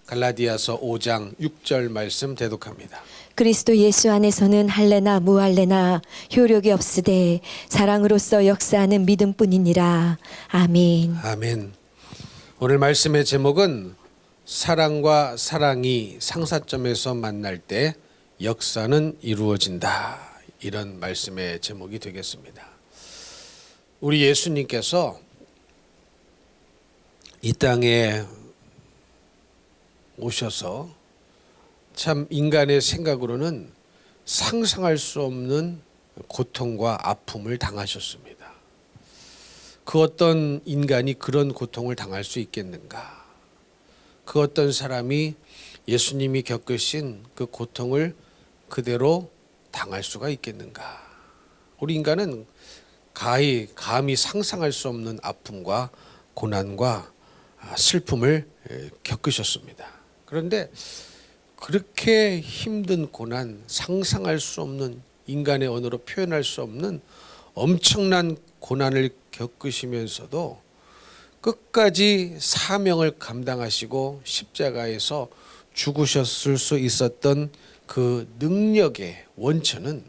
갈라디아서 5장 6절 말씀 대독합니다. 그리스도 예수 안에서는 할례나 무할례나 효력이 없으되 사랑으로서 역사하는 믿음뿐이니라. 아멘. 아멘. 오늘 말씀의 제목은 사랑과 사랑이 상사점에서 만날 때 역사는 이루어진다. 이런 말씀의 제목이 되겠습니다. 우리 예수님께서 이 땅에 오셔서 참 인간의 생각으로는 상상할 수 없는 고통과 아픔을 당하셨습니다. 그 어떤 인간이 그런 고통을 당할 수 있겠는가? 그 어떤 사람이 예수님이 겪으신 그 고통을 그대로 당할 수가 있겠는가? 우리 인간은 감히 상상할 수 없는 아픔과 고난과 슬픔을 겪으셨습니다. 그런데 그렇게 힘든 고난, 상상할 수 없는, 인간의 언어로 표현할 수 없는 엄청난 고난을 겪으시면서도 끝까지 사명을 감당하시고 십자가에서 죽으셨을 수 있었던 그 능력의 원천은,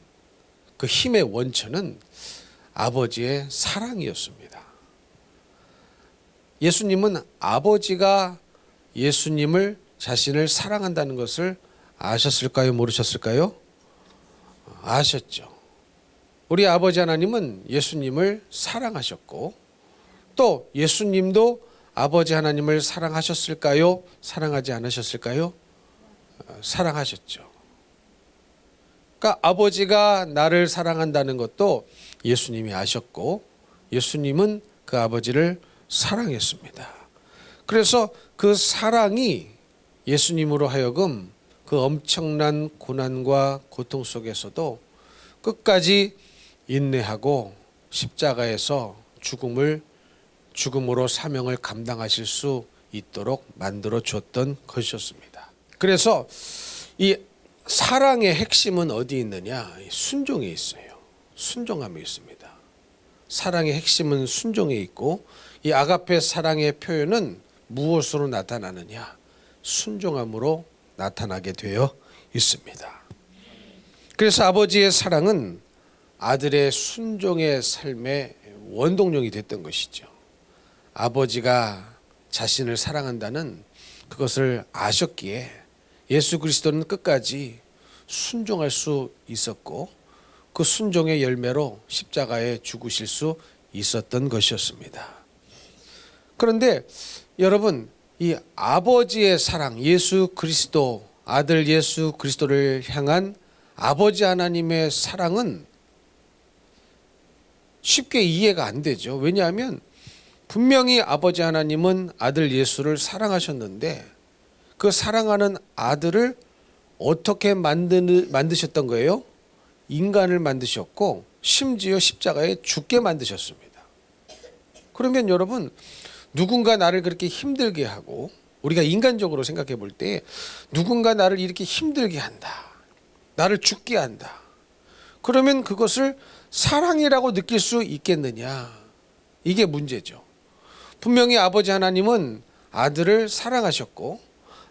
그 힘의 원천은 아버지의 사랑이었습니다. 예수님은 아버지가 예수님을 자신을 사랑한다는 것을 아셨을까요? 모르셨을까요? 아셨죠. 우리 아버지 하나님은 예수님을 사랑하셨고 또 예수님도 아버지 하나님을 사랑하셨을까요? 사랑하지 않으셨을까요? 사랑하셨죠. 그러니까 아버지가 나를 사랑한다는 것도 예수님이 아셨고 예수님은 그 아버지를 사랑했습니다. 그래서 그 사랑이 예수님으로 하여금 그 엄청난 고난과 고통 속에서도 끝까지 인내하고 십자가에서 죽음으로 사명을 감당하실 수 있도록 만들어 줬던 것이었습니다. 그래서 이 사랑의 핵심은 어디 있느냐? 순종에 있어요. 순종함에 있습니다. 사랑의 핵심은 순종에 있고 이 아가페 사랑의 표현은 무엇으로 나타나느냐? 순종함으로 나타나게 되어 있습니다. 그래서 아버지의 사랑은 아들의 순종의 삶의 원동력이 됐던 것이죠. 아버지가 자신을 사랑한다는 그것을 아셨기에 예수 그리스도는 끝까지 순종할 수 있었고 그 순종의 열매로 십자가에 죽으실 수 있었던 것이었습니다. 그런데 여러분, 이 아버지의 사랑, 예수 그리스도, 아들 예수 그리스도를 향한 아버지 하나님의 사랑은 쉽게 이해가 안 되죠. 왜냐하면 분명히 아버지 하나님은 아들 예수를 사랑하셨는데 그 사랑하는 아들을 어떻게 만드셨던 거예요? 인간을 만드셨고 심지어 십자가에 죽게 만드셨습니다. 그러면 여러분, 누군가 나를 그렇게 힘들게 하고 우리가 인간적으로 생각해 볼 때 누군가 나를 이렇게 힘들게 한다. 나를 죽게 한다. 그러면 그것을 사랑이라고 느낄 수 있겠느냐? 이게 문제죠. 분명히 아버지 하나님은 아들을 사랑하셨고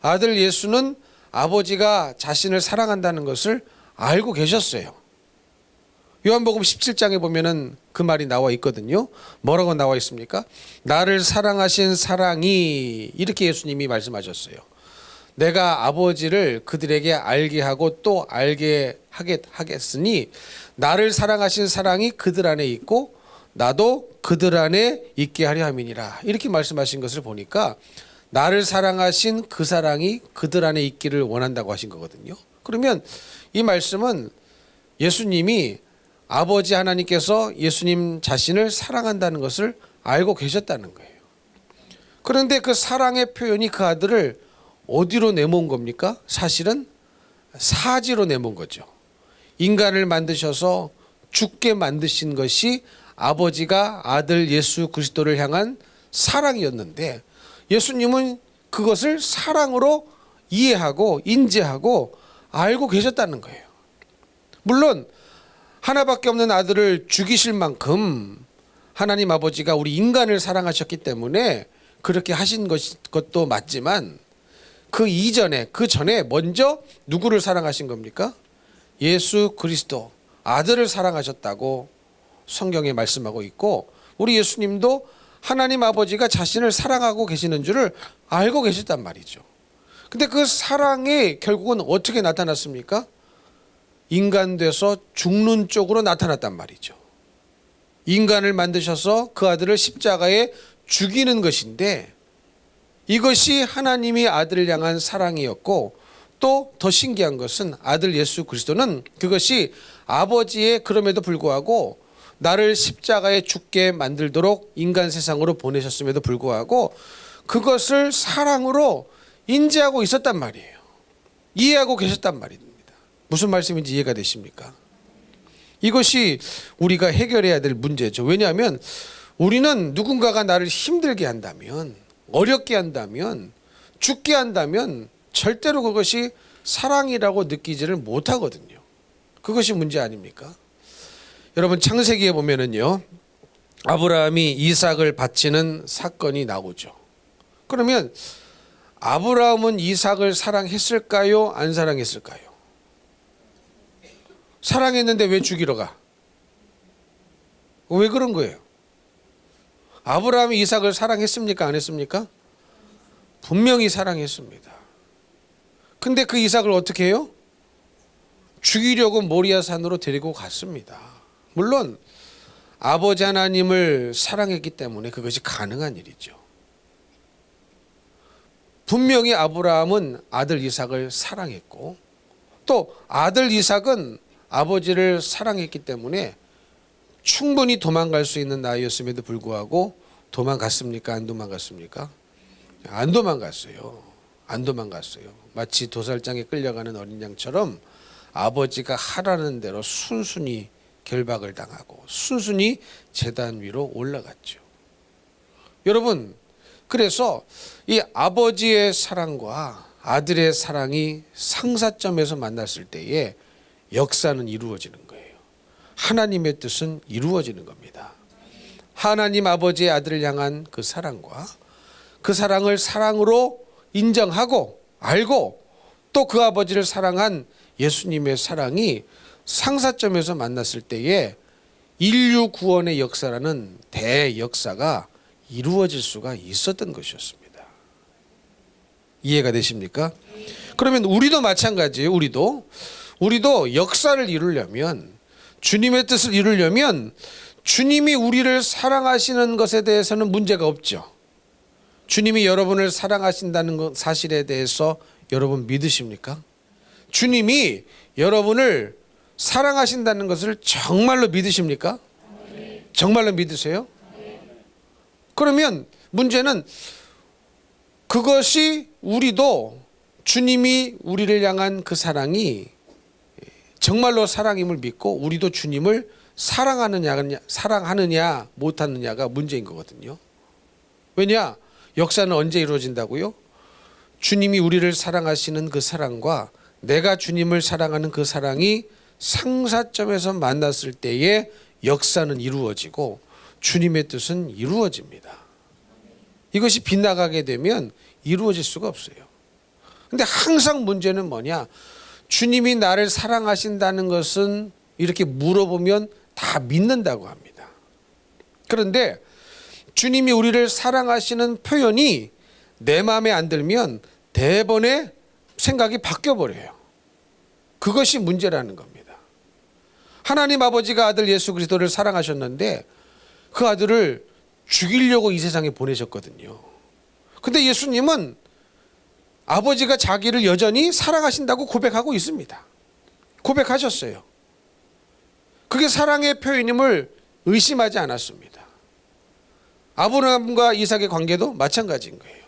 아들 예수는 아버지가 자신을 사랑한다는 것을 알고 계셨어요. 요한복음 17장에 보면은 그 말이 나와 있거든요. 뭐라고 나와 있습니까? 나를 사랑하신 사랑이, 이렇게 예수님이 말씀하셨어요. 내가 아버지를 그들에게 알게 하고 또 알게 하겠으니 나를 사랑하신 사랑이 그들 안에 있고 나도 그들 안에 있게 하려 함이니라. 이렇게 말씀하신 것을 보니까 나를 사랑하신 그 사랑이 그들 안에 있기를 원한다고 하신 거거든요. 그러면 이 말씀은 예수님이 아버지 하나님께서 예수님 자신을 사랑한다는 것을 알고 계셨다는 거예요. 그런데 그 사랑의 표현이 그 아들을 어디로 내모은 겁니까? 사실은 사지로 내모은 거죠. 인간을 만드셔서 죽게 만드신 것이 아버지가 아들 예수 그리스도를 향한 사랑이었는데 예수님은 그것을 사랑으로 이해하고 인지하고 알고 계셨다는 거예요. 물론 하나밖에 없는 아들을 죽이실 만큼 하나님 아버지가 우리 인간을 사랑하셨기 때문에 그렇게 하신 것도 맞지만 그 이전에 그 전에 먼저 누구를 사랑하신 겁니까? 예수 그리스도 아들을 사랑하셨다고 성경에 말씀하고 있고, 우리 예수님도 하나님 아버지가 자신을 사랑하고 계시는 줄을 알고 계셨단 말이죠. 근데 그 사랑이 결국은 어떻게 나타났습니까? 인간 돼서 죽는 쪽으로 나타났단 말이죠. 인간을 만드셔서 그 아들을 십자가에 죽이는 것인데, 이것이 하나님이 아들을 향한 사랑이었고, 또 더 신기한 것은 아들 예수 그리스도는 그것이 아버지의 그럼에도 불구하고 나를 십자가에 죽게 만들도록 인간 세상으로 보내셨음에도 불구하고 그것을 사랑으로 인지하고 있었단 말이에요. 이해하고 계셨단 말입니다. 무슨 말씀인지 이해가 되십니까? 이것이 우리가 해결해야 될 문제죠. 왜냐하면 우리는 누군가가 나를 힘들게 한다면, 어렵게 한다면, 죽게 한다면 절대로 그것이 사랑이라고 느끼지를 못하거든요. 그것이 문제 아닙니까? 여러분, 창세기에 보면은요, 아브라함이 이삭을 바치는 사건이 나오죠. 그러면 아브라함은 이삭을 사랑했을까요? 안 사랑했을까요? 사랑했는데 왜 죽이러 가? 왜 그런 거예요? 아브라함이 이삭을 사랑했습니까? 안 했습니까? 분명히 사랑했습니다. 근데 그 이삭을 어떻게 해요? 죽이려고 모리아 산으로 데리고 갔습니다. 물론 아버지 하나님을 사랑했기 때문에 그것이 가능한 일이죠. 분명히 아브라함은 아들 이삭을 사랑했고, 또 아들 이삭은 아버지를 사랑했기 때문에 충분히 도망갈 수 있는 나이였음에도 불구하고 도망갔습니까? 안 도망갔습니까? 안 도망갔어요. 안 도망갔어요. 마치 도살장에 끌려가는 어린 양처럼 아버지가 하라는 대로 순순히 결박을 당하고 순순히 제단 위로 올라갔죠. 여러분, 그래서 이 아버지의 사랑과 아들의 사랑이 상사점에서 만났을 때에 역사는 이루어지는 거예요. 하나님의 뜻은 이루어지는 겁니다. 하나님 아버지의 아들을 향한 그 사랑과 그 사랑을 사랑으로 인정하고 알고 또 그 아버지를 사랑한 예수님의 사랑이 상사점에서 만났을 때에 인류 구원의 역사라는 대역사가 이루어질 수가 있었던 것이었습니다. 이해가 되십니까? 그러면 우리도 마찬가지예요. 우리도 역사를 이루려면, 주님의 뜻을 이루려면 주님이 우리를 사랑하시는 것에 대해서는 문제가 없죠. 주님이 여러분을 사랑하신다는 사실에 대해서 여러분 믿으십니까? 주님이 여러분을 사랑하신다는 것을 정말로 믿으십니까? 정말로 믿으세요? 그러면 문제는 그것이 우리도 주님이 우리를 향한 그 사랑이 정말로 사랑임을 믿고 우리도 주님을 사랑하느냐 못하느냐가 문제인 거거든요. 왜냐? 역사는 언제 이루어진다고요? 주님이 우리를 사랑하시는 그 사랑과 내가 주님을 사랑하는 그 사랑이 상사점에서 만났을 때에 역사는 이루어지고 주님의 뜻은 이루어집니다. 이것이 빗나가게 되면 이루어질 수가 없어요. 근데 항상 문제는 뭐냐? 주님이 나를 사랑하신다는 것은 이렇게 물어보면 다 믿는다고 합니다. 그런데 주님이 우리를 사랑하시는 표현이 내 마음에 안 들면 대번에 생각이 바뀌어버려요. 그것이 문제라는 겁니다. 하나님 아버지가 아들 예수 그리스도를 사랑하셨는데 그 아들을 죽이려고 이 세상에 보내셨거든요. 근데 예수님은 아버지가 자기를 여전히 사랑하신다고 고백하고 있습니다. 고백하셨어요. 그게 사랑의 표현임을 의심하지 않았습니다. 아브라함과 이삭의 관계도 마찬가지인 거예요.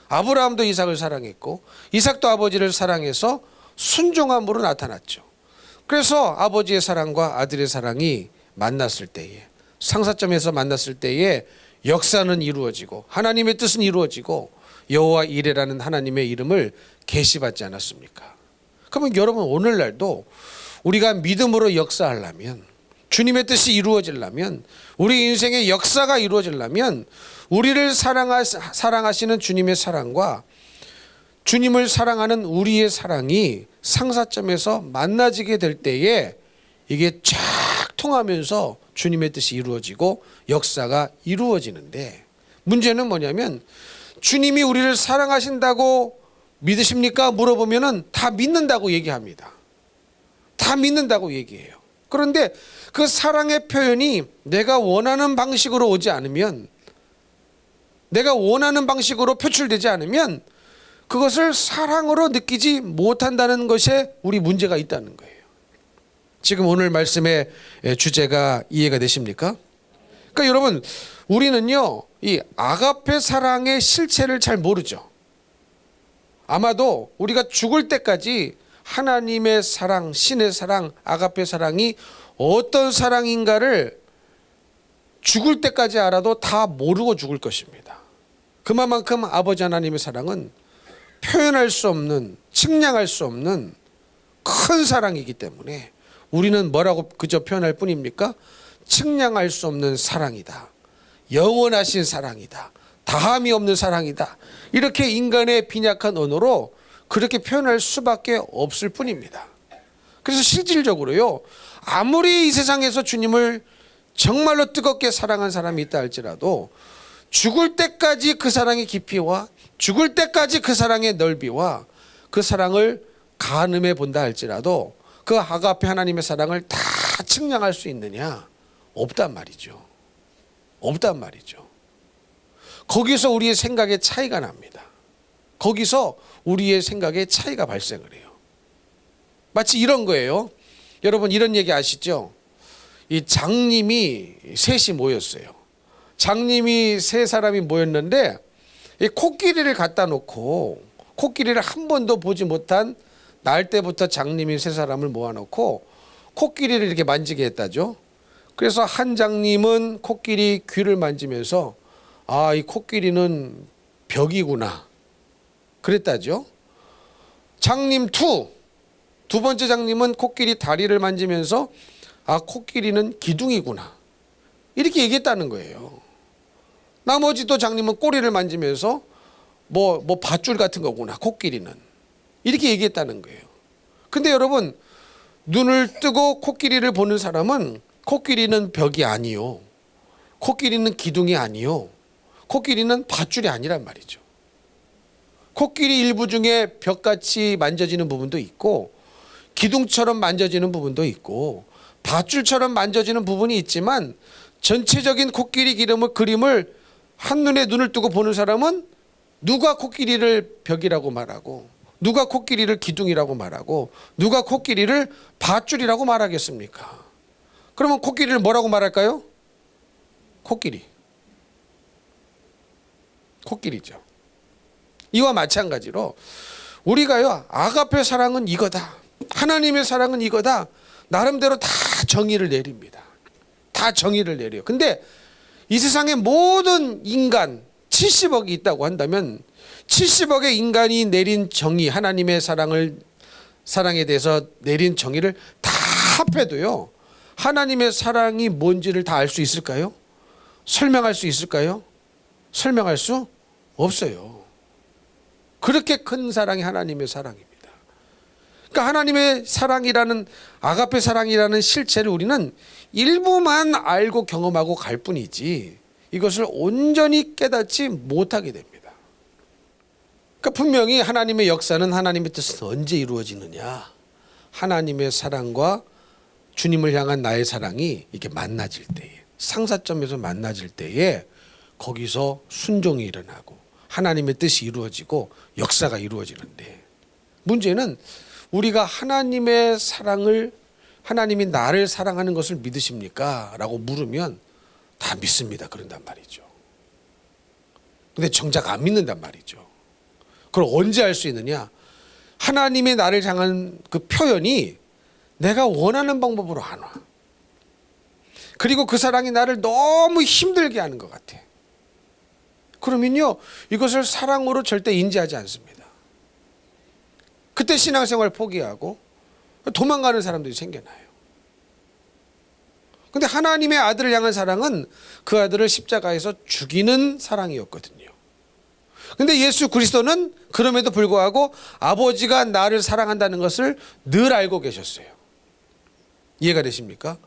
아브라함도 이삭을 사랑했고 이삭도 아버지를 사랑해서 순종함으로 나타났죠. 그래서 아버지의 사랑과 아들의 사랑이 만났을 때에, 상사점에서 만났을 때에 역사는 이루어지고 하나님의 뜻은 이루어지고 여호와 이레라는 하나님의 이름을 계시받지 않았습니까? 그러면 여러분, 오늘날도 우리가 믿음으로 역사하려면, 주님의 뜻이 이루어지려면, 우리 인생의 역사가 이루어지려면 우리를 사랑하시는 주님의 사랑과 주님을 사랑하는 우리의 사랑이 상사점에서 만나지게 될 때에 이게 쫙 통하면서 주님의 뜻이 이루어지고 역사가 이루어지는데, 문제는 뭐냐면 주님이 우리를 사랑하신다고 믿으십니까? 물어보면은 다 믿는다고 얘기합니다. 다 믿는다고 얘기해요. 그런데 그 사랑의 표현이 내가 원하는 방식으로 오지 않으면, 내가 원하는 방식으로 표출되지 않으면 그것을 사랑으로 느끼지 못한다는 것에 우리 문제가 있다는 거예요. 지금 오늘 말씀의 주제가 이해가 되십니까? 그러니까 여러분, 우리는요, 이 아가페 사랑의 실체를 잘 모르죠. 아마도 우리가 죽을 때까지 하나님의 사랑, 신의 사랑, 아가페 사랑이 어떤 사랑인가를 죽을 때까지 알아도 다 모르고 죽을 것입니다. 그만큼 아버지 하나님의 사랑은 표현할 수 없는, 측량할 수 없는 큰 사랑이기 때문에 우리는 뭐라고 그저 표현할 뿐입니까? 측량할 수 없는 사랑이다, 영원하신 사랑이다, 다함이 없는 사랑이다, 이렇게 인간의 빈약한 언어로 그렇게 표현할 수밖에 없을 뿐입니다. 그래서 실질적으로요, 아무리 이 세상에서 주님을 정말로 뜨겁게 사랑한 사람이 있다 할지라도 죽을 때까지 그 사랑의 깊이와 죽을 때까지 그 사랑의 넓이와 그 사랑을 가늠해 본다 할지라도 그 아가페 하나님의 사랑을 다 측량할 수 있느냐? 없단 말이죠. 없단 말이죠. 거기서 우리의 생각의 차이가 납니다. 거기서 우리의 생각의 차이가 발생을 해요. 마치 이런 거예요. 여러분, 이런 얘기 아시죠? 이 장님이 셋이 모였어요. 장님이 세 사람이 모였는데 이 코끼리를 갖다 놓고, 코끼리를 한 번도 보지 못한 날 때부터 장님이 세 사람을 모아놓고 코끼리를 이렇게 만지게 했다죠. 그래서 한 장님은 코끼리 귀를 만지면서 아, 이 코끼리는 벽이구나 그랬다죠. 장님 2, 두 번째 장님은 코끼리 다리를 만지면서 아, 코끼리는 기둥이구나 이렇게 얘기했다는 거예요. 나머지 또 장님은 꼬리를 만지면서 뭐 밧줄 같은 거구나, 코끼리는, 이렇게 얘기했다는 거예요. 근데 여러분, 눈을 뜨고 코끼리를 보는 사람은 코끼리는 벽이 아니요, 코끼리는 기둥이 아니요, 코끼리는 밧줄이 아니란 말이죠. 코끼리 일부 중에 벽같이 만져지는 부분도 있고 기둥처럼 만져지는 부분도 있고 밧줄처럼 만져지는 부분이 있지만 전체적인 코끼리 그림을 한눈에 눈을 뜨고 보는 사람은 누가 코끼리를 벽이라고 말하고 누가 코끼리를 기둥이라고 말하고 누가 코끼리를 밧줄이라고 말하겠습니까? 그러면 코끼리를 뭐라고 말할까요? 코끼리죠. 이와 마찬가지로 우리가요, 아가페 사랑은 이거다, 하나님의 사랑은 이거다, 나름대로 다 정의를 내립니다. 다 정의를 내려요. 근데 이 세상의 모든 인간 70억이 있다고 한다면 70억의 인간이 내린 정의, 하나님의 사랑에 대해서 내린 정의를 다 합해도요, 하나님의 사랑이 뭔지를 다 알 수 있을까요? 설명할 수 있을까요? 설명할 수 없어요. 그렇게 큰 사랑이 하나님의 사랑입니다. 그러니까 하나님의 사랑이라는, 아가페 사랑이라는 실체를 우리는 일부만 알고 경험하고 갈 뿐이지 이것을 온전히 깨닫지 못하게 됩니다. 그러니까 분명히 하나님의 역사는, 하나님의 뜻은 언제 이루어지느냐? 하나님의 사랑과 주님을 향한 나의 사랑이 이렇게 만나질 때에, 상사점에서 만나질 때에 거기서 순종이 일어나고 하나님의 뜻이 이루어지고 역사가 이루어지는데, 문제는 우리가 하나님의 사랑을, 하나님이 나를 사랑하는 것을 믿으십니까? 라고 물으면 다 믿습니다 그런단 말이죠. 근데 정작 안 믿는단 말이죠. 그걸 언제 알 수 있느냐? 하나님의 나를 향한 그 표현이 내가 원하는 방법으로 안 와. 그리고 그 사랑이 나를 너무 힘들게 하는 것 같아. 그러면요, 이것을 사랑으로 절대 인지하지 않습니다. 그때 신앙생활 포기하고 도망가는 사람들이 생겨나요. 근데 하나님의 아들을 향한 사랑은 그 아들을 십자가에서 죽이는 사랑이었거든요. 근데 예수 그리스도는 그럼에도 불구하고 아버지가 나를 사랑한다는 것을 늘 알고 계셨어요. 이해가 되십니까?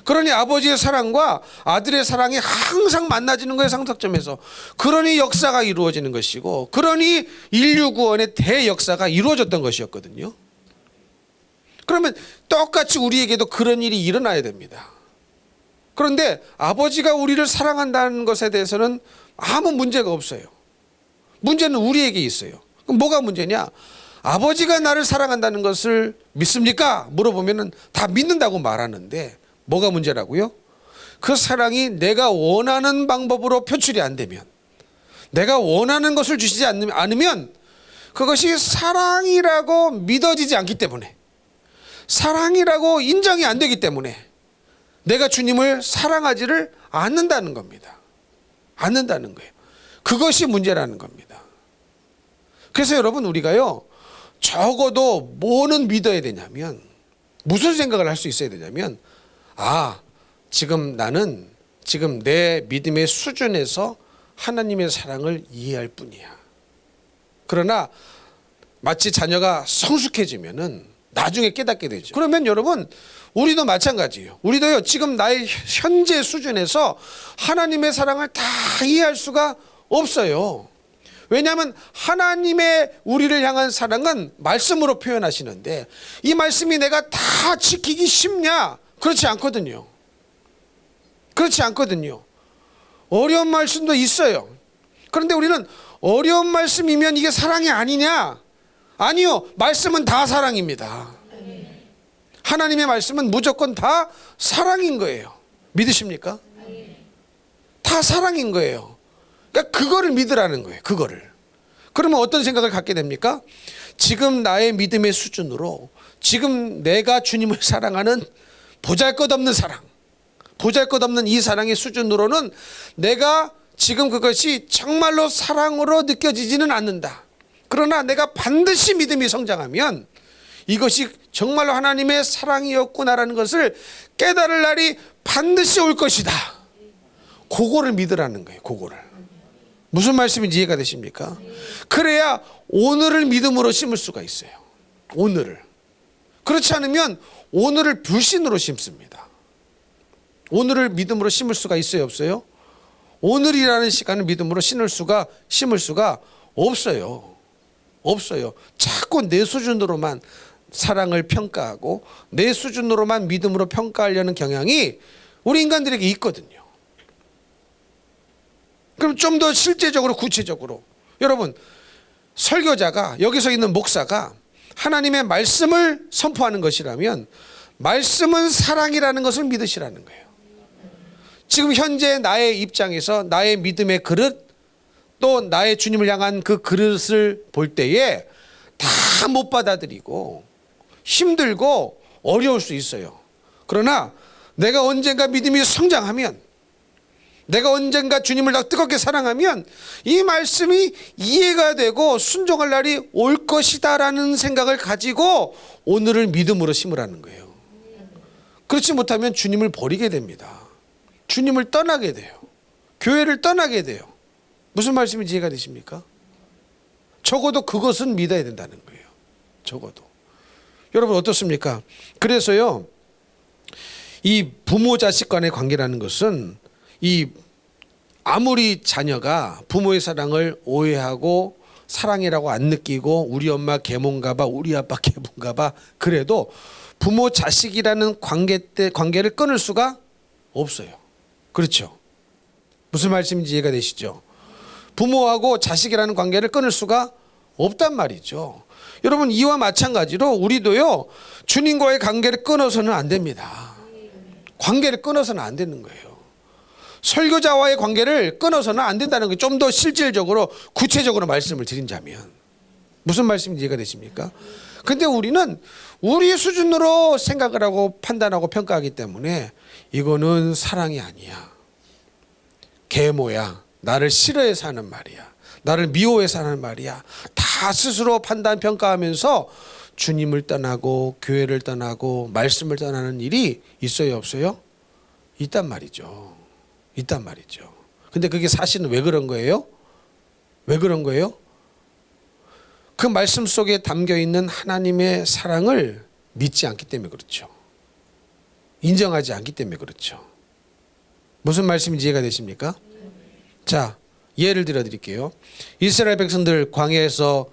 그러니 아버지의 사랑과 아들의 사랑이 항상 만나지는 거예요, 상속점에서. 그러니 역사가 이루어지는 것이고, 그러니 인류 구원의 대역사가 이루어졌던 것이었거든요. 그러면 똑같이 우리에게도 그런 일이 일어나야 됩니다. 그런데 아버지가 우리를 사랑한다는 것에 대해서는 아무 문제가 없어요. 문제는 우리에게 있어요. 그럼 뭐가 문제냐? 아버지가 나를 사랑한다는 것을 믿습니까? 물어보면 다 믿는다고 말하는데 뭐가 문제라고요? 그 사랑이 내가 원하는 방법으로 표출이 안 되면, 내가 원하는 것을 주시지 않으면 그것이 사랑이라고 믿어지지 않기 때문에, 사랑이라고 인정이 안 되기 때문에 내가 주님을 사랑하지를 않는다는 겁니다. 않는다는 거예요. 그것이 문제라는 겁니다. 그래서 여러분, 우리가요, 적어도 뭐는 믿어야 되냐면, 무슨 생각을 할 수 있어야 되냐면, 지금 나는 지금 내 믿음의 수준에서 하나님의 사랑을 이해할 뿐이야. 그러나 마치 자녀가 성숙해지면은 나중에 깨닫게 되죠. 그러면 여러분, 우리도 마찬가지예요. 우리도요, 지금 나의 현재 수준에서 하나님의 사랑을 다 이해할 수가 없어요. 왜냐하면 하나님의 우리를 향한 사랑은 말씀으로 표현하시는데, 이 말씀이 내가 다 지키기 쉽냐? 그렇지 않거든요. 그렇지 않거든요. 어려운 말씀도 있어요. 그런데 우리는 어려운 말씀이면 이게 사랑이 아니냐? 아니요. 말씀은 다 사랑입니다. 하나님의 말씀은 무조건 다 사랑인 거예요. 믿으십니까? 다 사랑인 거예요. 그러니까 그거를 믿으라는 거예요. 그거를. 그러면 어떤 생각을 갖게 됩니까? 지금 나의 믿음의 수준으로, 지금 내가 주님을 사랑하는 보잘것없는 사랑, 보잘것없는 이 사랑의 수준으로는 내가 지금 그것이 정말로 사랑으로 느껴지지는 않는다. 그러나 내가 반드시 믿음이 성장하면 이것이 정말로 하나님의 사랑이었구나라는 것을 깨달을 날이 반드시 올 것이다. 그거를 믿으라는 거예요. 그거를. 무슨 말씀인지 이해가 되십니까? 그래야 오늘을 믿음으로 심을 수가 있어요. 오늘을. 그렇지 않으면 오늘을 불신으로 심습니다. 오늘을 믿음으로 심을 수가 있어요, 없어요? 오늘이라는 시간을 믿음으로 심을 수가 없어요. 없어요. 자꾸 내 수준으로만 사랑을 평가하고 내 수준으로만 믿음으로 평가하려는 경향이 우리 인간들에게 있거든요. 그럼 좀 더 실제적으로, 구체적으로, 여러분, 설교자가, 여기서 있는 목사가 하나님의 말씀을 선포하는 것이라면 말씀은 사랑이라는 것을 믿으시라는 거예요. 지금 현재 나의 입장에서 나의 믿음의 그릇, 또 나의 주님을 향한 그 그릇을 볼 때에 다 못 받아들이고 힘들고 어려울 수 있어요. 그러나 내가 언젠가 믿음이 성장하면, 내가 언젠가 주님을 더 뜨겁게 사랑하면 이 말씀이 이해가 되고 순종할 날이 올 것이다라는 생각을 가지고 오늘을 믿음으로 심으라는 거예요. 그렇지 못하면 주님을 버리게 됩니다. 주님을 떠나게 돼요. 교회를 떠나게 돼요. 무슨 말씀인지 이해가 되십니까? 적어도 그것은 믿어야 된다는 거예요. 적어도. 여러분 어떻습니까? 그래서요, 이 부모 자식 간의 관계라는 것은, 이 아무리 자녀가 부모의 사랑을 오해하고 사랑이라고 안 느끼고 우리 엄마 계몽가봐, 우리 아빠 계몽가봐, 그래도 부모 자식이라는 관계를 끊을 수가 없어요. 그렇죠? 무슨 말씀인지 이해가 되시죠? 부모하고 자식이라는 관계를 끊을 수가 없단 말이죠. 여러분, 이와 마찬가지로 우리도요, 주님과의 관계를 끊어서는 안 됩니다. 관계를 끊어서는 안 되는 거예요. 설교자와의 관계를 끊어서는 안 된다는 게 좀 더 실질적으로, 구체적으로 말씀을 드린다면 무슨 말씀인지 이해가 되십니까? 근데 우리는 우리 수준으로 생각을 하고 판단하고 평가하기 때문에 이거는 사랑이 아니야, 계모야, 나를 싫어해서 하는 말이야, 나를 미워해서 하는 말이야, 다 스스로 판단 평가하면서 주님을 떠나고 교회를 떠나고 말씀을 떠나는 일이 있어요, 없어요? 있단 말이죠. 있단 말이죠. 근데 그게 사실은 왜 그런 거예요? 왜 그런 거예요? 그 말씀 속에 담겨 있는 하나님의 사랑을 믿지 않기 때문에 그렇죠. 인정하지 않기 때문에 그렇죠. 무슨 말씀인지 이해가 되십니까? 자, 예를 들어 드릴게요. 이스라엘 백성들 광야에서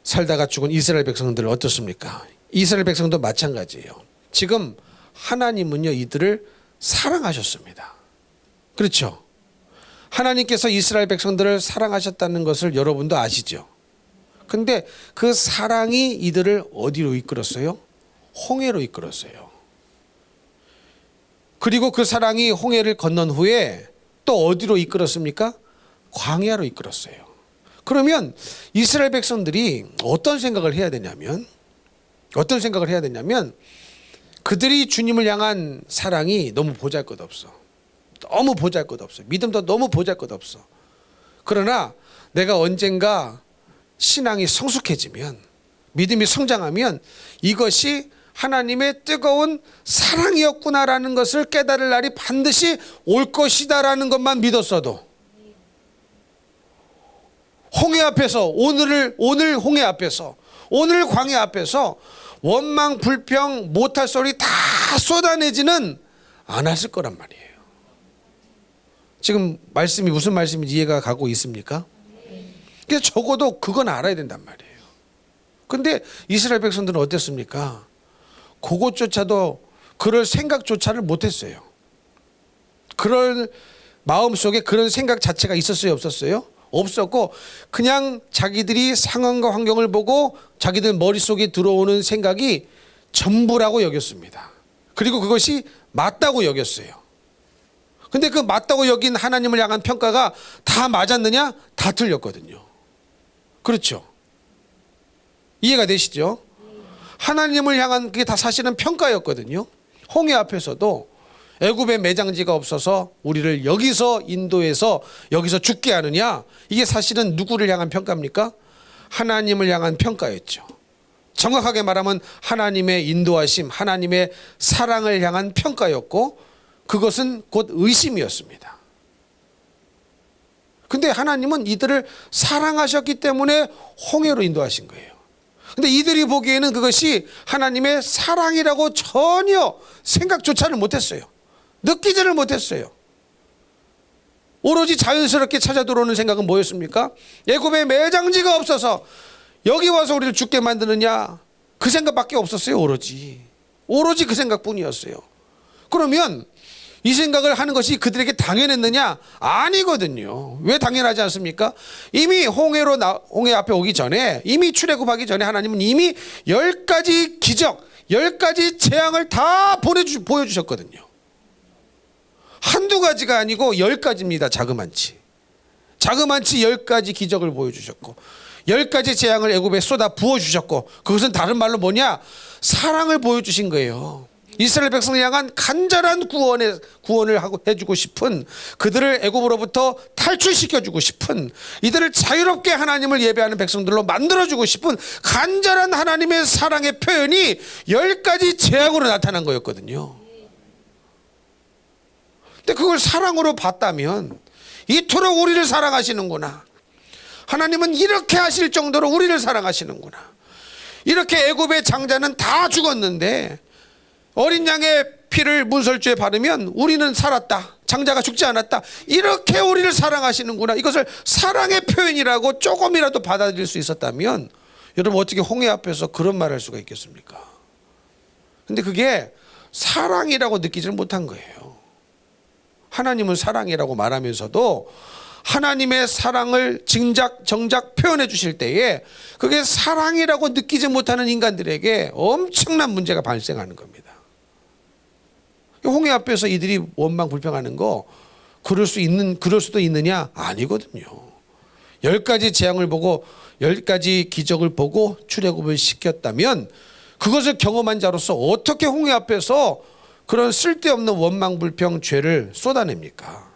살다가 죽은 이스라엘 백성들 어떻습니까? 이스라엘 백성도 마찬가지예요. 지금 하나님은요, 이들을 사랑하셨습니다. 그렇죠? 하나님께서 이스라엘 백성들을 사랑하셨다는 것을 여러분도 아시죠? 근데 그 사랑이 이들을 어디로 이끌었어요? 홍해로 이끌었어요. 그리고 그 사랑이 홍해를 건넌 후에 또 어디로 이끌었습니까? 광야로 이끌었어요. 그러면 이스라엘 백성들이 어떤 생각을 해야 되냐면 그들이 주님을 향한 사랑이 너무 보잘것없어. 너무 보잘것없어. 믿음도 너무 보잘것없어. 그러나 내가 언젠가 신앙이 성숙해지면, 믿음이 성장하면 이것이 하나님의 뜨거운 사랑이었구나라는 것을 깨달을 날이 반드시 올 것이다라는 것만 믿었어도, 홍해 앞에서 오늘 홍해 앞에서, 오늘 광야 앞에서 원망 불평 못할 소리 다 쏟아내지는 않았을 거란 말이에요. 지금 말씀이 무슨 말씀인지 이해가 가고 있습니까? 그래서 적어도 그건 알아야 된단 말이에요. 근데 이스라엘 백성들은 어땠습니까? 그것조차도, 그럴 생각조차를 못했어요. 그럴 마음속에 그런 생각 자체가 있었어요, 없었어요? 없었고, 그냥 자기들이 상황과 환경을 보고 자기들 머릿속에 들어오는 생각이 전부라고 여겼습니다. 그리고 그것이 맞다고 여겼어요. 근데 그 맞다고 여긴 하나님을 향한 평가가 다 맞았느냐? 다 틀렸거든요. 그렇죠? 이해가 되시죠? 하나님을 향한 그게 다 사실은 평가였거든요. 홍해 앞에서도 애굽에 매장지가 없어서 우리를 여기서 인도해서 여기서 죽게 하느냐, 이게 사실은 누구를 향한 평가입니까? 하나님을 향한 평가였죠. 정확하게 말하면 하나님의 인도하심, 하나님의 사랑을 향한 평가였고, 그것은 곧 의심이었습니다. 근데 하나님은 이들을 사랑하셨기 때문에 홍해로 인도하신 거예요. 근데 이들이 보기에는 그것이 하나님의 사랑이라고 전혀 생각조차를 못했어요. 느끼지를 못했어요. 오로지 자연스럽게 찾아 들어오는 생각은 뭐였습니까? 애굽에 매장지가 없어서 여기 와서 우리를 죽게 만드느냐, 그 생각밖에 없었어요. 오로지 그 생각뿐이었어요. 그러면 이 생각을 하는 것이 그들에게 당연했느냐? 아니거든요. 왜 당연하지 않습니까? 이미 홍해 앞에 오기 전에, 이미 출애굽하기 전에 하나님은 이미 10가지 기적, 10가지 재앙을 다 보여주셨거든요. 한두 가지가 아니고 10가지입니다. 자그만치 10가지 기적을 보여주셨고, 10가지 재앙을 애굽에 쏟아 부어주셨고, 그것은 다른 말로 뭐냐? 사랑을 보여주신 거예요. 이스라엘 백성을 향한 간절한 구원을 해주고 싶은, 그들을 애굽으로부터 탈출시켜주고 싶은, 이들을 자유롭게 하나님을 예배하는 백성들로 만들어주고 싶은 간절한 하나님의 사랑의 표현이 10가지 재앙으로 나타난 거였거든요. 근데 그걸 사랑으로 봤다면, 이토록 우리를 사랑하시는구나, 하나님은 이렇게 하실 정도로 우리를 사랑하시는구나, 이렇게 애굽의 장자는 다 죽었는데 어린 양의 피를 문설주에 바르면 우리는 살았다, 장자가 죽지 않았다, 이렇게 우리를 사랑하시는구나, 이것을 사랑의 표현이라고 조금이라도 받아들일 수 있었다면, 여러분 어떻게 홍해 앞에서 그런 말을 할 수가 있겠습니까? 근데 그게 사랑이라고 느끼지를 못한 거예요. 하나님은 사랑이라고 말하면서도 하나님의 사랑을 정작 표현해 주실 때에 그게 사랑이라고 느끼지 못하는 인간들에게 엄청난 문제가 발생하는 겁니다. 홍해 앞에서 이들이 원망 불평하는 거 그럴 수도 있느냐? 아니거든요. 10가지 재앙을 보고 10가지 기적을 보고 출애굽을 시켰다면, 그것을 경험한 자로서 어떻게 홍해 앞에서 그런 쓸데없는 원망 불평 죄를 쏟아냅니까?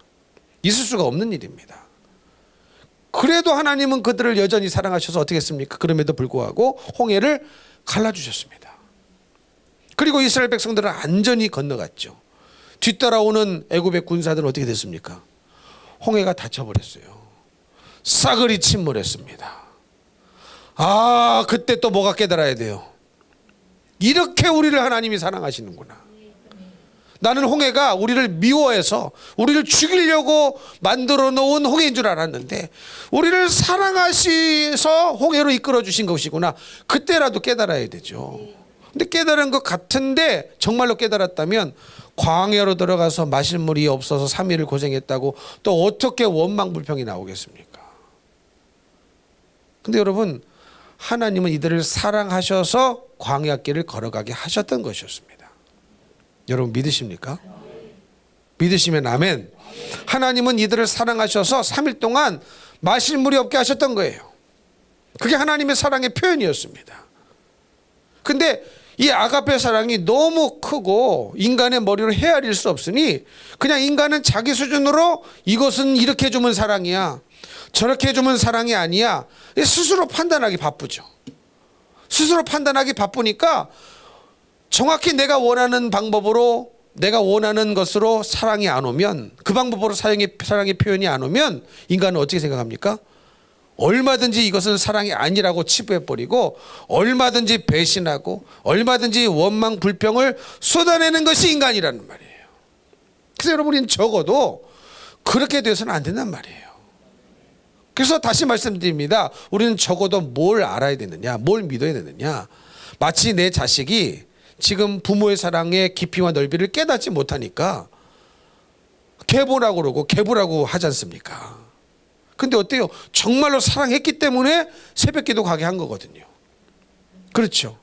있을 수가 없는 일입니다. 그래도 하나님은 그들을 여전히 사랑하셔서 어떻게 했습니까? 그럼에도 불구하고 홍해를 갈라주셨습니다. 그리고 이스라엘 백성들은 안전히 건너갔죠. 뒤따라오는 애굽의 군사들은 어떻게 됐습니까? 홍해가 닫혀버렸어요. 싸그리 침몰했습니다. 아, 그때 또 뭐가 깨달아야 돼요? 이렇게 우리를 하나님이 사랑하시는구나. 나는 홍해가 우리를 미워해서 우리를 죽이려고 만들어 놓은 홍해인 줄 알았는데 우리를 사랑하셔서 홍해로 이끌어 주신 것이구나. 그때라도 깨달아야 되죠. 근데 깨달은 것 같은데 정말로 깨달았다면 광야로 들어가서 마실 물이 없어서 3일을 고생했다고 또 어떻게 원망불평이 나오겠습니까? 근데 여러분, 하나님은 이들을 사랑하셔서 광야길을 걸어가게 하셨던 것이었습니다. 여러분 믿으십니까? 믿으시면 아멘. 하나님은 이들을 사랑하셔서 3일 동안 마실 물이 없게 하셨던 거예요. 그게 하나님의 사랑의 표현이었습니다. 근데 이 아가페 사랑이 너무 크고 인간의 머리로 헤아릴 수 없으니 그냥 인간은 자기 수준으로 이것은 이렇게 해주면 사랑이야, 저렇게 해주면 사랑이 아니야, 스스로 판단하기 바쁘죠. 스스로 판단하기 바쁘니까 정확히 내가 원하는 방법으로, 내가 원하는 것으로 사랑이 안 오면, 그 방법으로 사랑의 표현이 안 오면 인간은 어떻게 생각합니까? 얼마든지 이것은 사랑이 아니라고 치부해버리고 얼마든지 배신하고 얼마든지 원망 불평을 쏟아내는 것이 인간이라는 말이에요. 그래서 여러분은 적어도 그렇게 돼서는 안 된단 말이에요. 그래서 다시 말씀드립니다. 우리는 적어도 뭘 알아야 되느냐, 뭘 믿어야 되느냐. 마치 내 자식이 지금 부모의 사랑의 깊이와 넓이를 깨닫지 못하니까 계보라고 그러고 계부라고 하지 않습니까? 근데 어때요? 정말로 사랑했기 때문에 새벽기도 가게 한 거거든요. 그렇죠?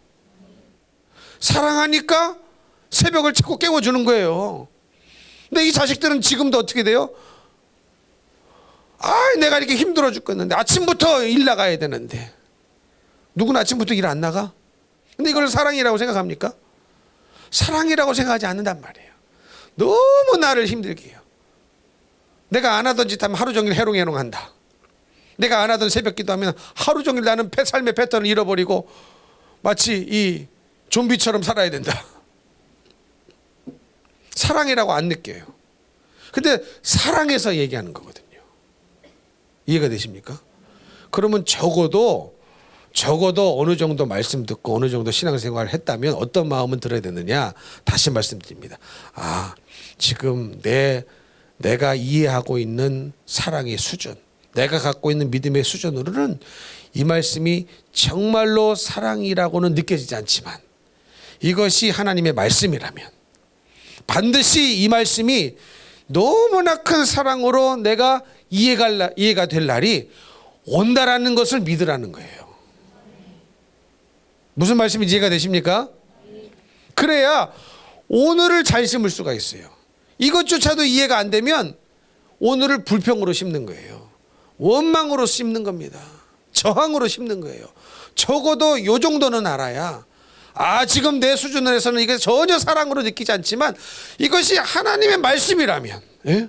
사랑하니까 새벽을 자꾸 깨워주는 거예요. 근데 이 자식들은 지금도 어떻게 돼요? 아, 내가 이렇게 힘들어 죽겠는데 아침부터 일 나가야 되는데. 누구는 아침부터 일 안 나가? 근데 이걸 사랑이라고 생각합니까? 사랑이라고 생각하지 않는단 말이에요. 너무 나를 힘들게 해요. 내가 안 하던 짓 하면 하루 종일 해롱해롱한다. 내가 안 하던 새벽 기도하면 하루 종일 나는 삶의 패턴을 잃어버리고 마치 이 좀비처럼 살아야 된다. 사랑이라고 안 느껴요. 근데 사랑해서 얘기하는 거거든요. 이해가 되십니까? 그러면 적어도 어느 정도 말씀 듣고 어느 정도 신앙생활을 했다면 어떤 마음은 들어야 되느냐. 다시 말씀드립니다. 아, 지금 내가 이해하고 있는 사랑의 수준, 내가 갖고 있는 믿음의 수준으로는 이 말씀이 정말로 사랑이라고는 느껴지지 않지만 이것이 하나님의 말씀이라면 반드시 이 말씀이 너무나 큰 사랑으로 내가 이해가 될 날이 온다라는 것을 믿으라는 거예요. 무슨 말씀인지 이해가 되십니까? 그래야 오늘을 잘 심을 수가 있어요. 이것조차도 이해가 안 되면 오늘을 불평으로 심는 거예요. 원망으로 심는 겁니다. 저항으로 심는 거예요. 적어도 요 정도는 알아야, 아, 지금 내 수준에서는 이게 전혀 사랑으로 느끼지 않지만 이것이 하나님의 말씀이라면, 예?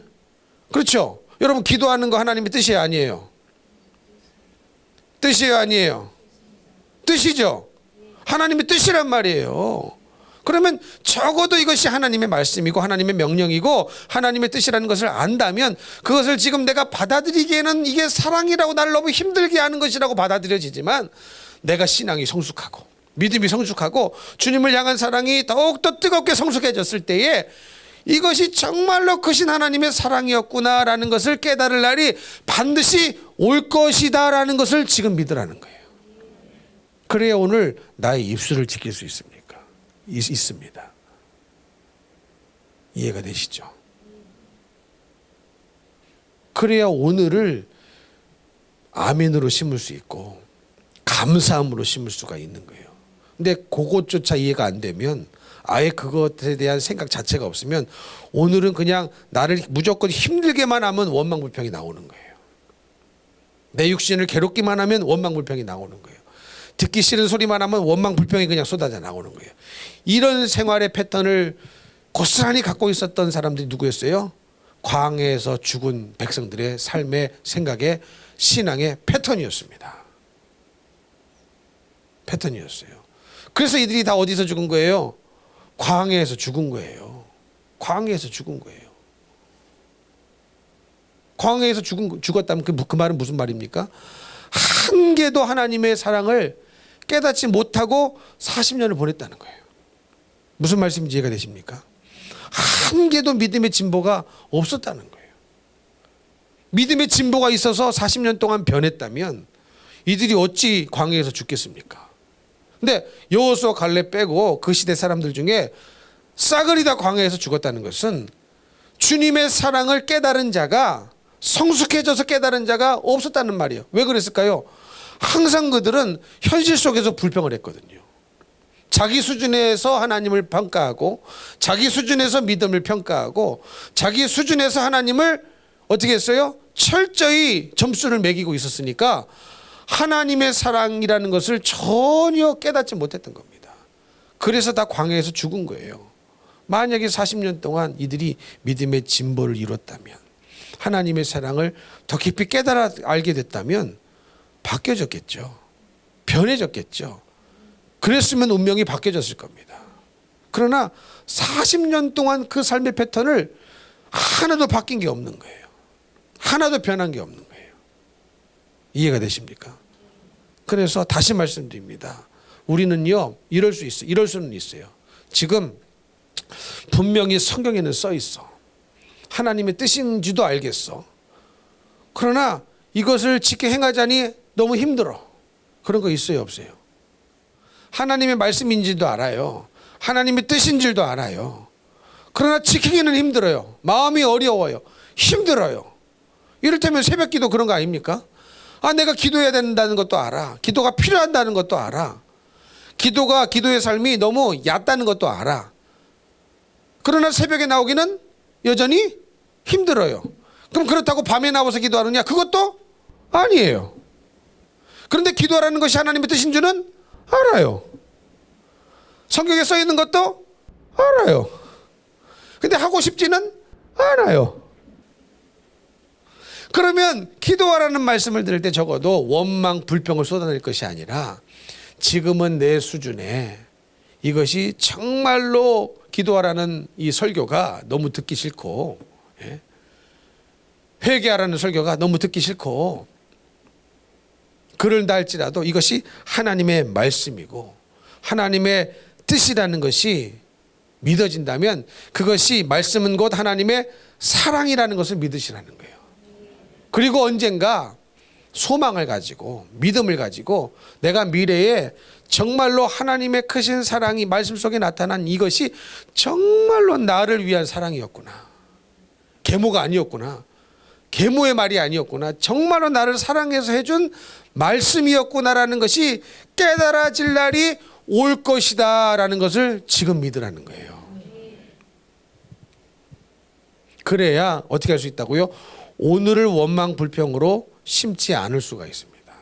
그렇죠? 여러분 기도하는 거 하나님의 뜻이에요, 아니에요? 뜻이에요, 아니에요? 뜻이죠? 하나님의 뜻이란 말이에요. 그러면 적어도 이것이 하나님의 말씀이고 하나님의 명령이고 하나님의 뜻이라는 것을 안다면 그것을 지금 내가 받아들이기에는 이게 사랑이라고 나를 너무 힘들게 하는 것이라고 받아들여지지만 내가 신앙이 성숙하고 믿음이 성숙하고 주님을 향한 사랑이 더욱더 뜨겁게 성숙해졌을 때에 이것이 정말로 크신 하나님의 사랑이었구나라는 것을 깨달을 날이 반드시 올 것이다라는 것을 지금 믿으라는 거예요. 그래야 오늘 나의 입술을 지킬 수 있습니까? 있습니다. 이해가 되시죠? 그래야 오늘을 아멘으로 심을 수 있고 감사함으로 심을 수가 있는 거예요. 근데 그것조차 이해가 안 되면 아예 그것에 대한 생각 자체가 없으면 오늘은 그냥 나를 무조건 힘들게만 하면 원망불평이 나오는 거예요. 내 육신을 괴롭기만 하면 원망불평이 나오는 거예요. 듣기 싫은 소리만 하면 원망불평이 그냥 쏟아져 나오는 거예요. 이런 생활의 패턴을 고스란히 갖고 있었던 사람들이 누구였어요? 광야에서 죽은 백성들의 삶의 생각의 신앙의 패턴이었습니다. 패턴이었어요. 그래서 이들이 다 어디서 죽은 거예요? 광야에서 죽은 거예요. 광야에서 죽은 거예요. 광야에서 죽었다면 그 말은 무슨 말입니까? 한 개도 하나님의 사랑을 깨닫지 못하고 40년을 보냈다는 거예요. 무슨 말씀인지 이해가 되십니까? 한 개도 믿음의 진보가 없었다는 거예요. 믿음의 진보가 있어서 40년 동안 변했다면 이들이 어찌 광야에서 죽겠습니까? 근데 여호수아 갈렙 빼고 그 시대 사람들 중에 싸그리 다 광야에서 죽었다는 것은 주님의 사랑을 깨달은 자가, 성숙해져서 깨달은 자가 없었다는 말이에요. 왜 그랬을까요? 항상 그들은 현실 속에서 불평을 했거든요. 자기 수준에서 하나님을 평가하고, 자기 수준에서 믿음을 평가하고, 자기 수준에서 하나님을 어떻게 했어요? 철저히 점수를 매기고 있었으니까 하나님의 사랑이라는 것을 전혀 깨닫지 못했던 겁니다. 그래서 다 광야에서 죽은 거예요. 만약에 40년 동안 이들이 믿음의 진보를 이뤘다면, 하나님의 사랑을 더 깊이 깨달아 알게 됐다면 바뀌어졌겠죠. 변해졌겠죠. 그랬으면 운명이 바뀌어졌을 겁니다. 그러나 40년 동안 그 삶의 패턴을 하나도 바뀐 게 없는 거예요. 하나도 변한 게 없는 거예요. 이해가 되십니까? 그래서 다시 말씀드립니다. 우리는요, 이럴 수 있어요. 이럴 수는 있어요. 지금 분명히 성경에는 써 있어. 하나님의 뜻인지도 알겠어. 그러나 이것을 지켜 행하자니 너무 힘들어. 그런 거 있어요, 없어요? 하나님의 말씀인지도 알아요. 하나님의 뜻인 줄도 알아요. 그러나 지키기는 힘들어요. 마음이 어려워요. 힘들어요. 이를테면 새벽기도 그런 거 아닙니까? 내가 기도해야 된다는 것도 알아. 기도가 필요하다는 것도 알아. 기도의 삶이 너무 얕다는 것도 알아. 그러나 새벽에 나오기는 여전히 힘들어요. 그럼 그렇다고 밤에 나와서 기도하느냐? 그것도 아니에요. 그런데 기도하라는 것이 하나님의 뜻인 줄은 알아요. 성경에 써 있는 것도 알아요. 근데 하고 싶지는 않아요. 그러면 기도하라는 말씀을 들을 때 적어도 원망, 불평을 쏟아낼 것이 아니라 지금은 내 수준에 이것이 정말로 기도하라는 이 설교가 너무 듣기 싫고, 회개하라는 설교가 너무 듣기 싫고, 그런다 할지라도 이것이 하나님의 말씀이고 하나님의 뜻이라는 것이 믿어진다면 그것이 말씀은 곧 하나님의 사랑이라는 것을 믿으시라는 거예요. 그리고 언젠가 소망을 가지고 믿음을 가지고 내가 미래에 정말로 하나님의 크신 사랑이 말씀 속에 나타난 이것이 정말로 나를 위한 사랑이었구나. 계모가 아니었구나. 계모의 말이 아니었구나. 정말로 나를 사랑해서 해준 말씀이었구나라는 것이 깨달아질 날이 올 것이다 라는 것을 지금 믿으라는 거예요. 그래야 어떻게 할 수 있다고요? 오늘을 원망 불평으로 심지 않을 수가 있습니다.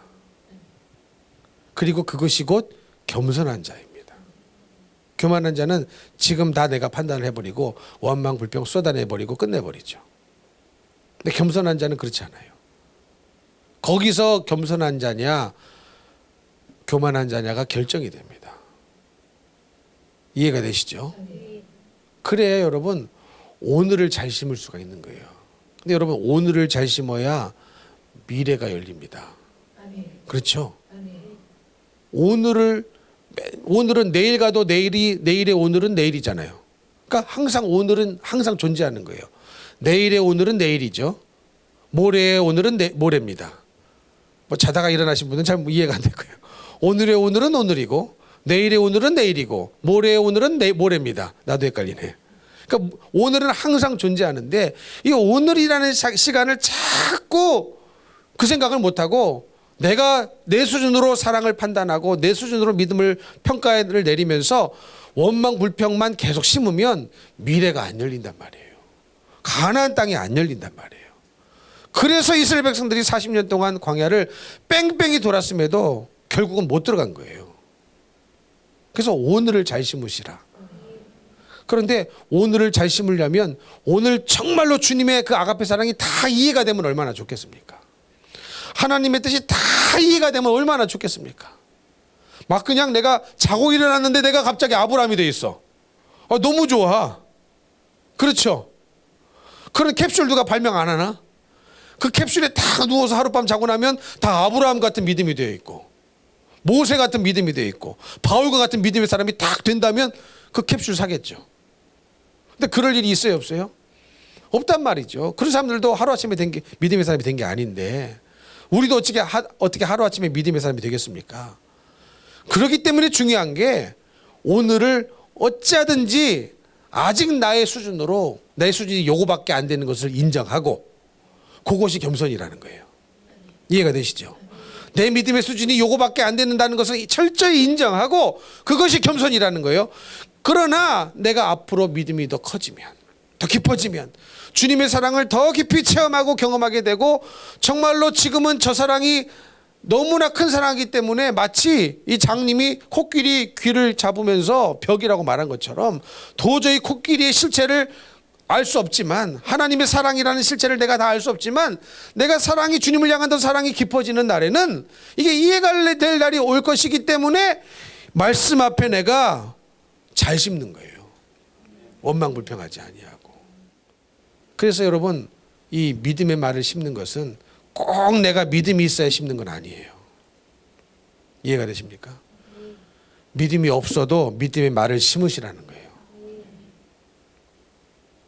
그리고 그것이 곧 겸손한 자입니다. 교만한 자는 지금 다 내가 판단을 해버리고 원망 불평 쏟아내버리고 끝내버리죠. 근데 겸손한 자는 그렇지 않아요. 거기서 겸손한 자냐 교만한 자냐가 결정이 됩니다. 이해가 되시죠? 그래야 여러분 오늘을 잘 심을 수가 있는 거예요. 근데 여러분 오늘을 잘 심어야 미래가 열립니다. 그렇죠? 오늘은 내일 가도 내일의 오늘은 내일이잖아요. 그러니까 항상 오늘은 항상 존재하는 거예요. 내일의 오늘은 내일이죠. 모레의 오늘은 모레입니다. 뭐 자다가 일어나신 분은 잘 이해가 안 될 거예요. 오늘의 오늘은 오늘이고 내일의 오늘은 내일이고 모레의 오늘은 모레입니다. 나도 헷갈리네. 그러니까 오늘은 항상 존재하는데 이 오늘이라는 시간을 자꾸 그 생각을 못하고 내가 내 수준으로 사랑을 판단하고 내 수준으로 믿음을 평가를 내리면서 원망 불평만 계속 심으면 미래가 안 열린단 말이에요. 가나안 땅이 안 열린단 말이에요. 그래서 이스라엘 백성들이 40년 동안 광야를 뺑뺑이 돌았음에도 결국은 못 들어간 거예요. 그래서 오늘을 잘 심으시라. 그런데 오늘을 잘 심으려면 오늘 정말로 주님의 그 아가페 사랑이 다 이해가 되면 얼마나 좋겠습니까? 하나님의 뜻이 다 이해가 되면 얼마나 좋겠습니까? 막 그냥 내가 자고 일어났는데 내가 갑자기 아브라함이 돼 있어. 너무 좋아. 그렇죠? 그런 캡슐 누가 발명 안 하나? 그 캡슐에 다 누워서 하룻밤 자고 나면 다 아브라함 같은 믿음이 되어 있고 모세 같은 믿음이 되어 있고 바울과 같은 믿음의 사람이 딱 된다면 그 캡슐 사겠죠. 근데 그럴 일이 있어요, 없어요? 없단 말이죠. 그런 사람들도 하루아침에 된 게 믿음의 사람이 된 게 아닌데 우리도 어떻게 하루아침에 믿음의 사람이 되겠습니까? 그렇기 때문에 중요한 게 오늘을 어찌하든지 아직 나의 수준이 요거밖에 안 되는 것을 인정하고 그것이 겸손이라는 거예요. 이해가 되시죠? 내 믿음의 수준이 요거밖에 안 된다는 것을 철저히 인정하고 그것이 겸손이라는 거예요. 그러나 내가 앞으로 믿음이 더 커지면 더 깊어지면 주님의 사랑을 더 깊이 체험하고 경험하게 되고 정말로 지금은 저 사랑이 너무나 큰 사랑이기 때문에 마치 이 장님이 코끼리 귀를 잡으면서 벽이라고 말한 것처럼 도저히 코끼리의 실체를 알 수 없지만 하나님의 사랑이라는 실체를 내가 다 알 수 없지만 내가 사랑이 주님을 향한 더 사랑이 깊어지는 날에는 이게 이해가 될 날이 올 것이기 때문에 말씀 앞에 내가 잘 심는 거예요. 원망불평하지 아니하고. 그래서 여러분 이 믿음의 말을 심는 것은 꼭 내가 믿음이 있어야 심는 건 아니에요. 이해가 되십니까? 믿음이 없어도 믿음의 말을 심으시라는 거예요.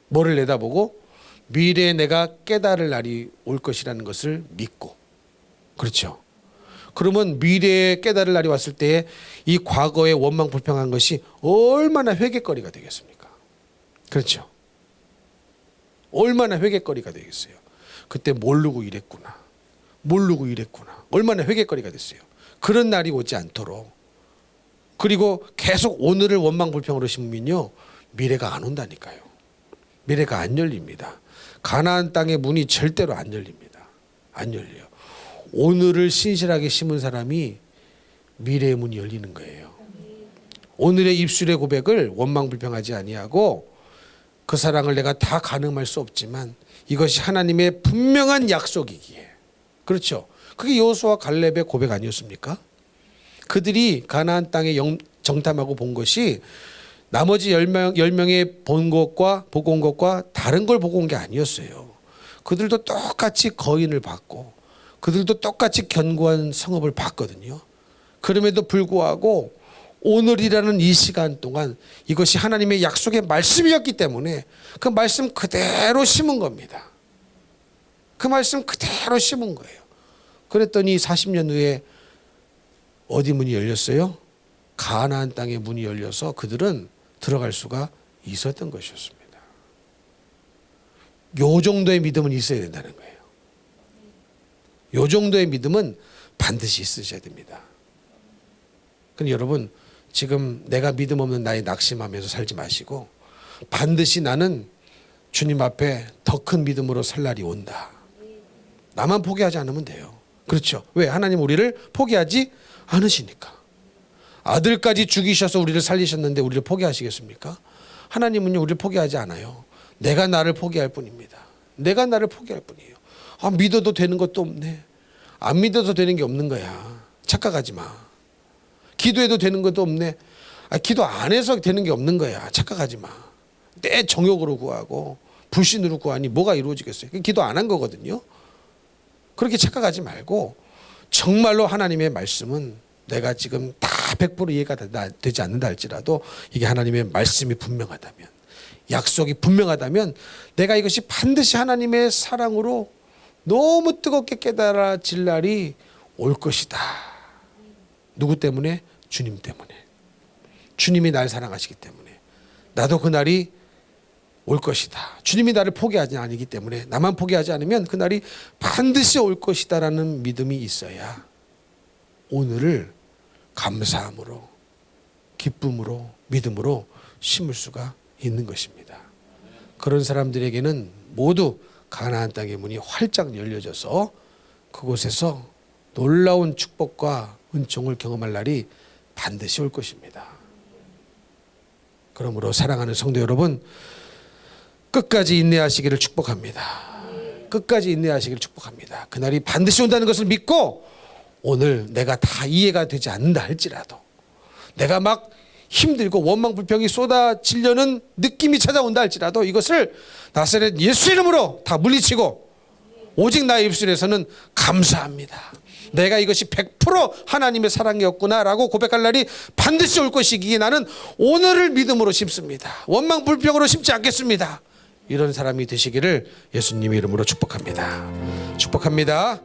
뭐를 내다보고 미래에 내가 깨달을 날이 올 것이라는 것을 믿고. 그렇죠. 그러면 미래에 깨달을 날이 왔을 때에 이 과거에 원망 불평한 것이 얼마나 회개거리가 되겠습니까? 그렇죠. 얼마나 회개거리가 되겠어요. 그때 모르고 이랬구나. 얼마나 회개거리가 됐어요. 그런 날이 오지 않도록. 그리고 계속 오늘을 원망 불평으로 심으면요 미래가 안 온다니까요. 미래가 안 열립니다. 가나안 땅의 문이 절대로 안 열립니다. 안 열려요. 오늘을 신실하게 심은 사람이 미래의 문이 열리는 거예요. 오늘의 입술의 고백을 원망 불평하지 아니하고 그 사랑을 내가 다 가늠할 수 없지만 이것이 하나님의 분명한 약속이기에. 그렇죠. 그게 여호수아와 갈렙의 고백 아니었습니까? 그들이 가나안 땅에 정탐하고 본 것이 나머지 10명의 본 것과 보고 온 것과 다른 걸 보고 온 게 아니었어요. 그들도 똑같이 거인을 봤고 그들도 똑같이 견고한 성읍을 봤거든요. 그럼에도 불구하고 오늘이라는 이 시간 동안 이것이 하나님의 약속의 말씀이었기 때문에 그 말씀 그대로 심은 겁니다. 그 말씀 그대로 심은 거예요. 그랬더니 40년 후에 어디 문이 열렸어요? 가나안 땅의 문이 열려서 그들은 들어갈 수가 있었던 것이었습니다. 요 정도의 믿음은 있어야 된다는 거예요. 요 정도의 믿음은 반드시 있으셔야 됩니다. 근데 여러분 지금 내가 믿음 없는 나에 낙심하면서 살지 마시고 반드시 나는 주님 앞에 더 큰 믿음으로 설 날이 온다. 나만 포기하지 않으면 돼요. 그렇죠. 왜? 하나님 우리를 포기하지 않으시니까. 아들까지 죽이셔서 우리를 살리셨는데 우리를 포기하시겠습니까? 하나님은요 우리를 포기하지 않아요. 내가 나를 포기할 뿐입니다. 내가 나를 포기할 뿐이에요. 아, 믿어도 되는 것도 없네. 안 믿어도 되는 게 없는 거야. 착각하지 마. 기도해도 되는 것도 없네. 아, 기도 안 해서 되는 게 없는 거야. 착각하지 마. 내 정욕으로 구하고 불신으로 구하니 뭐가 이루어지겠어요? 기도 안 한 거거든요. 그렇게 착각하지 말고 정말로 하나님의 말씀은 내가 지금 다 100% 이해가 되지 않는다 할지라도 이게 하나님의 말씀이 분명하다면 약속이 분명하다면 내가 이것이 반드시 하나님의 사랑으로 너무 뜨겁게 깨달아질 날이 올 것이다. 누구 때문에? 주님 때문에. 주님이 날 사랑하시기 때문에. 나도 그날이 올 것이다. 주님이 나를 포기하지 않기 때문에 나만 포기하지 않으면 그날이 반드시 올 것이다라는 믿음이 있어야 오늘을 감사함으로 기쁨으로 믿음으로 심을 수가 있는 것입니다. 그런 사람들에게는 모두 가나안 땅의 문이 활짝 열려져서 그곳에서 놀라운 축복과 은총을 경험할 날이 반드시 올 것입니다. 그러므로 사랑하는 성도 여러분 끝까지 인내하시기를 축복합니다. 끝까지 인내하시기를 축복합니다. 그날이 반드시 온다는 것을 믿고 오늘 내가 다 이해가 되지 않는다 할지라도 내가 막 힘들고 원망 불평이 쏟아지려는 느낌이 찾아온다 할지라도 이것을 나사렛 예수 이름으로 다 물리치고 오직 나의 입술에서는 감사합니다. 내가 이것이 100% 하나님의 사랑이었구나라고 고백할 날이 반드시 올 것이기에 나는 오늘을 믿음으로 심습니다. 원망 불평으로 심지 않겠습니다. 이런 사람이 되시기를 예수님의 이름으로 축복합니다. 축복합니다.